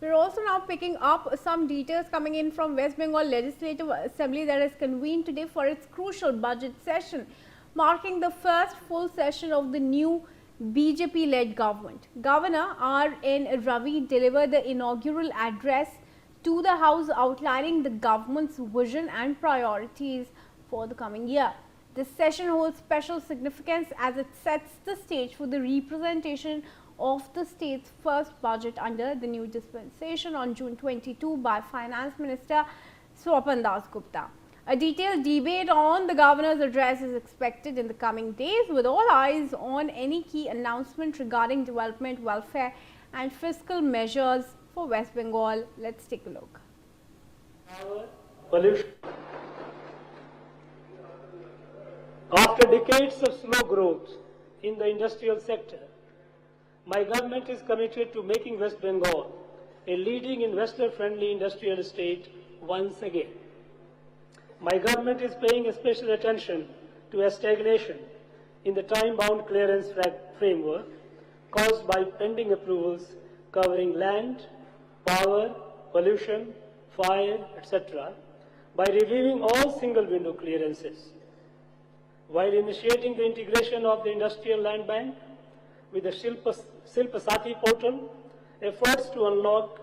We're also now picking up some details coming in from West Bengal Legislative Assembly that is convened today for its crucial budget session, marking the first full session of the new BJP-led government. Governor R.N. Ravi delivered the inaugural address to the House outlining the government's vision and priorities for the coming year. This session holds special significance as it sets the stage for the representation of the state's first budget under the new dispensation on June 22 by Finance Minister Swapan Dasgupta. A detailed debate on the governor's address is expected in the coming days, with all eyes on any key announcement regarding development, welfare and fiscal measures for West Bengal. Let's take a look. Pollution. After decades of slow growth in the industrial sector, my government is committed to making West Bengal a leading investor-friendly industrial state once again. My government is paying special attention to a stagnation in the time-bound clearance framework caused by pending approvals covering land, power, pollution, fire, etc., by reviewing all single-window clearances. While initiating the integration of the industrial land bank with the Shilpa Sathi portal, efforts to unlock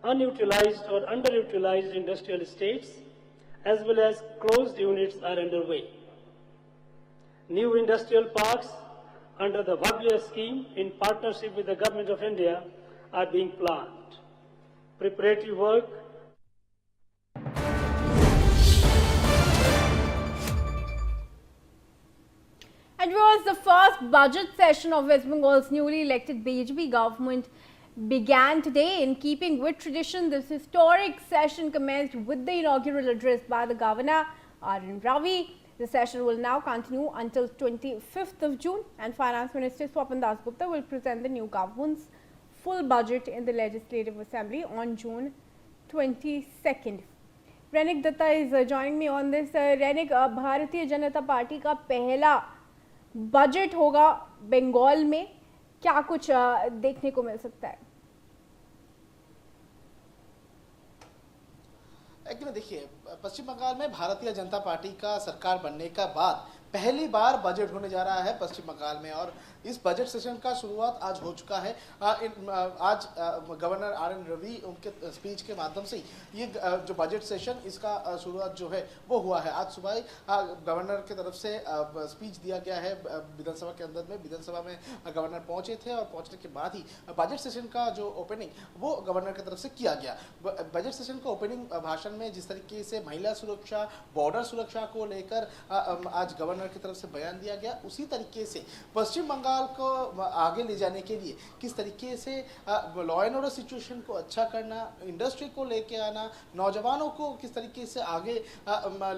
unutilized or underutilized industrial estates as well as closed units are underway. New industrial parks under the Bhavya scheme in partnership with the Government of India are being planned. Preparatory work It was the first budget session of West Bengal's newly elected BJP government began today. In keeping with tradition, this historic session commenced with the inaugural address by the Governor R.N. Ravi. The session will now continue until 25th of June, and Finance Minister Swapan Dasgupta will present the new government's full budget in the Legislative Assembly on June 22nd. Renik Datta is joining me on this. Renik, Bharatiya Janata Party का पहला budget होगा बंगाल में, क्या कुछ देखने को मिल सकता है? एक्चुअली देखिए, पश्चिम बंगाल में भारतीय जनता पार्टी का सरकार बनने का बाद पहली बार बजट होने जा रहा है पश्चिम बंगाल में, और इस बजट सेशन का शुरुआत आज हो चुका है। आज गवर्नर R.N. रवि उनके स्पीच के माध्यम से ये जो बजट सेशन इसका शुरुआत जो है वो हुआ है। आज सुबह गवर्नर की तरफ से स्पीच दिया गया है विधानसभा के अंदर में। विधानसभा में गवर्नर पहुंचे थे और पहुंचने के बाद ही बजट सेशन का जो ओपनिंग वो गवर्नर की तरफ से किया गया। बजट सेशन का ओपनिंग भाषण में जिस तरीके से महिला सुरक्षा, बॉर्डर सुरक्षा को लेकर आज गवर्नर की तरफ से बयान दिया गया, उसी तरीके से पश्चिम बंगाल को आगे ले जाने के लिए किस तरीके से लॉ एंड ऑर्डर सिचुएशन को अच्छा करना, इंडस्ट्री को लेके आना, नौजवानों को किस तरीके से आगे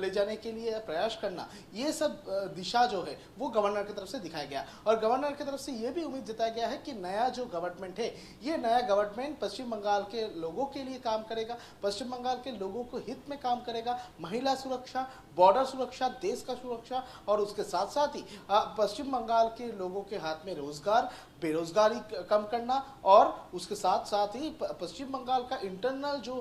ले जाने के लिए प्रयास करना, ये सब दिशा जो है वो गवर्नर की तरफ से दिखाया गया। और गवर्नर की तरफ से ये भी उम्मीद जताया गया है कि नया जो गवर्नमेंट है, ये नया गवर्नमेंट पश्चिम बंगाल के लोगों के लिए काम करेगा, पश्चिम बंगाल के लोगों को हित में काम करेगा। महिला सुरक्षा, बॉर्डर सुरक्षा, देश का सुरक्षा, और उसके साथ साथ ही पश्चिम बंगाल के लोगों के हाथ में रोजगार, बेरोजगारी कम करना, और उसके साथ साथ ही पश्चिम बंगाल का इंटरनल जो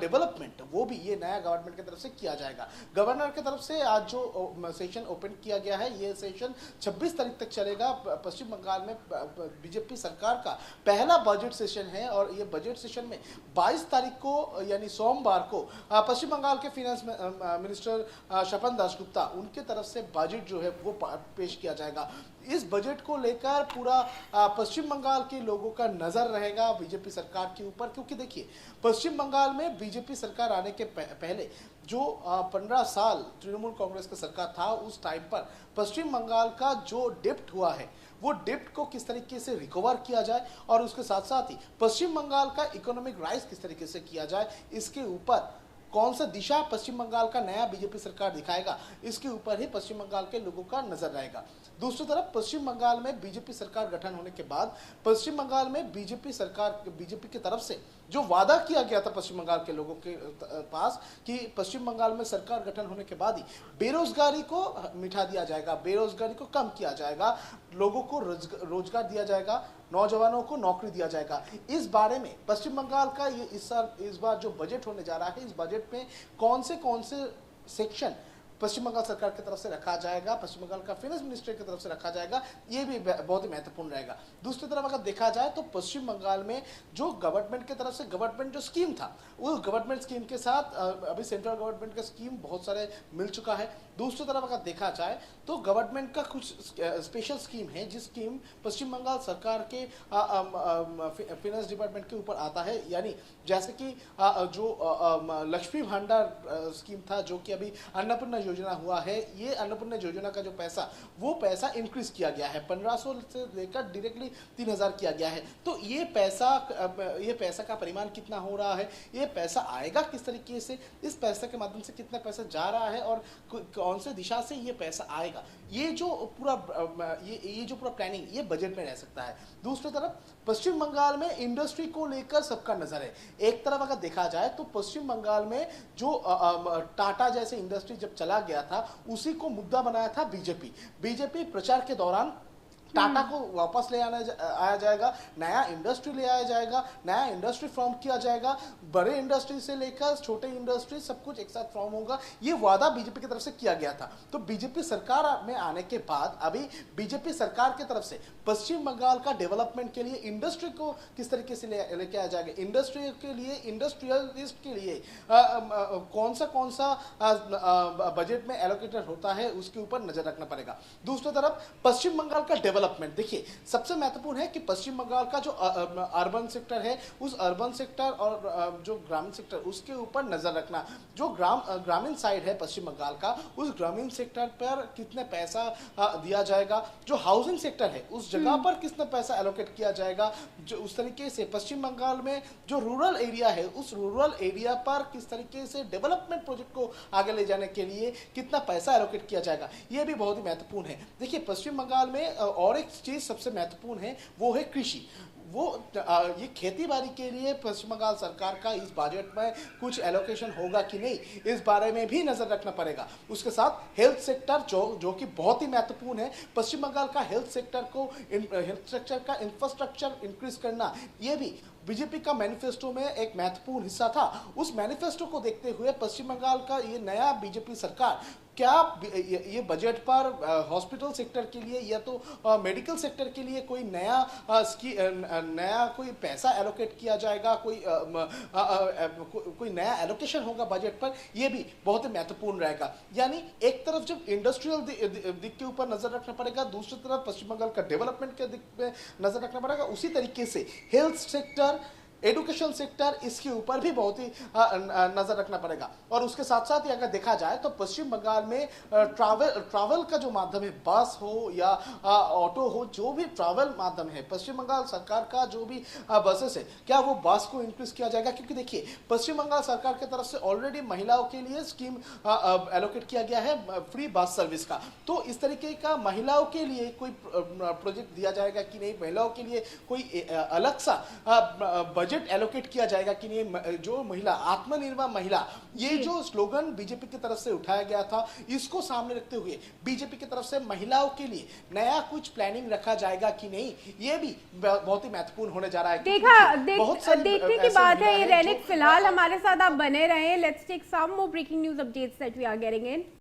डेवलपमेंट वो भी ये नया गवर्नमेंट की तरफ से किया जाएगा। गवर्नर की तरफ से आज जो सेशन ओपन किया गया है, ये सेशन 26 तारीख तक चलेगा। पश्चिम बंगाल में बीजेपी सरकार का पहला बजट सेशन है, और ये बजट सेशन में 22 तारीख को यानी सोमवार को पश्चिम बंगाल के फाइनेंस मिनिस्टर स्वपन दासगुप्ता उनके तरफ से बजट जो है वो पेश किया जाएगा। इस बजट को लेकर पूरा पश्चिम बंगाल के लोगों का नजर रहेगा बीजेपी सरकार के ऊपर, क्योंकि देखिए पश्चिम बंगाल में बीजेपी सरकार आने के पहले जो 15 साल तृणमूल कांग्रेस का सरकार था, उस टाइम पर पश्चिम बंगाल का जो डेप्ट हुआ है वो डेप्ट को किस तरीके से रिकवर किया जाए, और उसके साथ साथ ही पश्चिम बंगाल का इकोनॉमिक राइज किस तरीके से किया जाए, इसके ऊपर कौन सा दिशा पश्चिम बंगाल का नया बीजेपी सरकार दिखाएगा, इसके ऊपर ही पश्चिम बंगाल के लोगों का नजर रहेगा। दूसरी तरफ पश्चिम बंगाल में बीजेपी सरकार गठन होने के बाद पश्चिम बंगाल में बीजेपी की तरफ से जो वादा किया गया था पश्चिम बंगाल के लोगों के पास कि पश्चिम बंगाल में सरकार गठन होने के बाद ही बेरोजगारी को मिटा दिया जाएगा, बेरोजगारी को कम किया जाएगा, लोगों को रोजगार दिया जाएगा, नौजवानों को नौकरी दिया जाएगा। इस बारे में पश्चिम बंगाल का ये इस बार जो बजट होने जा रहा है, इस बजट में कौन से सेक्शन पश्चिम बंगाल सरकार की तरफ से रखा जाएगा, पश्चिम बंगाल का फाइनेंस मिनिस्ट्री की तरफ से रखा जाएगा, ये भी बहुत ही महत्वपूर्ण रहेगा। दूसरी तरफ अगर देखा जाए तो पश्चिम बंगाल में जो गवर्नमेंट की तरफ से गवर्नमेंट जो स्कीम था, उस गवर्नमेंट स्कीम के साथ अभी सेंट्रल गवर्नमेंट का स्कीम बहुत सारे मिल चुका है। दूसरी तरफ अगर देखा जाए तो गवर्नमेंट का कुछ स्पेशल स्कीम है, जिस स्कीम पश्चिम बंगाल सरकार के फाइनेंस डिपार्टमेंट के ऊपर आता है। यानी जैसे कि जो लक्ष्मी भंडार स्कीम था, जो कि अभी अन्नपूर्णा योजना हुआ है, ये अन्नपूर्णा योजना का जो पैसा, वो पैसा इंक्रीज किया गया है, 1500 से लेकर डायरेक्टली 3000 किया गया है। तो ये पैसा का परिमाण कितना हो रहा है, ये पैसा आएगा किस तरीके से, इस पैसा के माध्यम से कितना पैसा जा रहा है और कौन से दिशा से ये पैसा आएगा, ये जो पूरा प्लानिंग ये बजट में रह सकता है। दूसरी तरफ पश्चिम बंगाल में इंडस्ट्री को लेकर सबका नजर है। एक तरफ अगर देखा जाए तो पश्चिम बंगाल में जो टाटा जैसे इंडस्ट्री जब चला गया था, उसी को मुद्दा बनाया था बीजेपी प्रचार के दौरान। टाटा को वापस ले आया जाएगा, नया इंडस्ट्री ले आया जाएगा, नया इंडस्ट्री फॉर्म किया जाएगा, बड़े इंडस्ट्री से लेकर छोटे इंडस्ट्री सब कुछ एक साथ फॉर्म होगा, ये वादा बीजेपी की तरफ से किया गया था। तो बीजेपी सरकार में आने के बाद अभी बीजेपी सरकार की तरफ से पश्चिम बंगाल का डेवलपमेंट के लिए इंडस्ट्री को किस तरीके से लेके आया जाएगा, इंडस्ट्री के लिए, इंडस्ट्रियलिस्ट के लिए कौन सा बजट में एलोकेटेड होता है, उसके ऊपर नजर रखना पड़ेगा। दूसरी तरफ पश्चिम बंगाल का डेवलपमेंट, देखिए सबसे महत्वपूर्ण है कि पश्चिम बंगाल का जो अर्बन सेक्टर है, उस अर्बन सेक्टर और जो ग्रामीण सेक्टर, उसके ऊपर नजर रखना। जो ग्रामीण साइड है पश्चिम बंगाल का, उस ग्रामीण सेक्टर पर कितने पैसा दिया जाएगा, जो हाउसिंग सेक्टर है उस जगह पर कितना पैसा एलोकेट किया जाएगा, जो उस तरीके से पश्चिम बंगाल में जो रूरल एरिया है, उस रूरल एरिया पर किस तरीके से डेवलपमेंट प्रोजेक्ट को आगे ले जाने के लिए कितना पैसा एलोकेट किया जाएगा, ये भी बहुत ही महत्वपूर्ण है। देखिए पश्चिम बंगाल में और एक चीज सबसे महत्वपूर्ण है, वो है कृषि। ये खेती बाड़ी के लिए पश्चिम बंगाल सरकार का इस बजट में कुछ एलोकेशन होगा कि नहीं, इस बारे में भी नजर रखना पड़ेगा। उसके साथ हेल्थ सेक्टर जो कि बहुत ही महत्वपूर्ण है, पश्चिम बंगाल का हेल्थ सेक्टर का इंफ्रास्ट्रक्चर इंक्रीज करना, ये भी बीजेपी का मैनिफेस्टो में एक महत्वपूर्ण हिस्सा था। उस मैनिफेस्टो को देखते हुए पश्चिम बंगाल का ये नया बीजेपी सरकार क्या ये बजट पर हॉस्पिटल सेक्टर के लिए या तो मेडिकल सेक्टर के लिए कोई नया कोई पैसा एलोकेट किया जाएगा, कोई नया एलोकेशन होगा बजट पर, ये भी बहुत ही महत्वपूर्ण रहेगा। यानी एक तरफ जब इंडस्ट्रियल दिख के ऊपर नजर रखना पड़ेगा, दूसरी तरफ पश्चिम बंगाल का डेवलपमेंट के दिख पे नजर रखना पड़ेगा, उसी तरीके से हेल्थ सेक्टर, एडुकेशन सेक्टर, इसके ऊपर भी बहुत ही नजर रखना पड़ेगा। और उसके साथ साथ ही अगर देखा जाए तो पश्चिम बंगाल में ट्रैवल का जो माध्यम है, बस हो या ऑटो हो, जो भी ट्रैवल माध्यम है, पश्चिम बंगाल सरकार का जो भी बसेस है, क्या वो बस को इंक्रीज किया जाएगा? क्योंकि देखिए पश्चिम बंगाल सरकार की तरफ से ऑलरेडी महिलाओं के लिए स्कीम एलोकेट किया गया है फ्री बस सर्विस का। तो इस तरीके का महिलाओं के लिए कोई प्रोजेक्ट दिया जाएगा कि नहीं, महिलाओं के लिए कोई अलग सा बजट एलोकेट किया जाएगा कि नहीं, जो महिला, आत्मनिर्भर महिला, ये जो स्लोगन बीजेपी की तरफ से उठाया गया था, इसको सामने रखते हुए बीजेपी की तरफ से महिलाओं के लिए नया कुछ प्लानिंग रखा जाएगा कि नहीं, ये भी बहुत ही महत्वपूर्ण होने जा रहा है। देखने की बात है ये। रैनिक, फिलहाल हमारे साथ आप बने रहे। Let's take some more breaking news updates that we are getting in.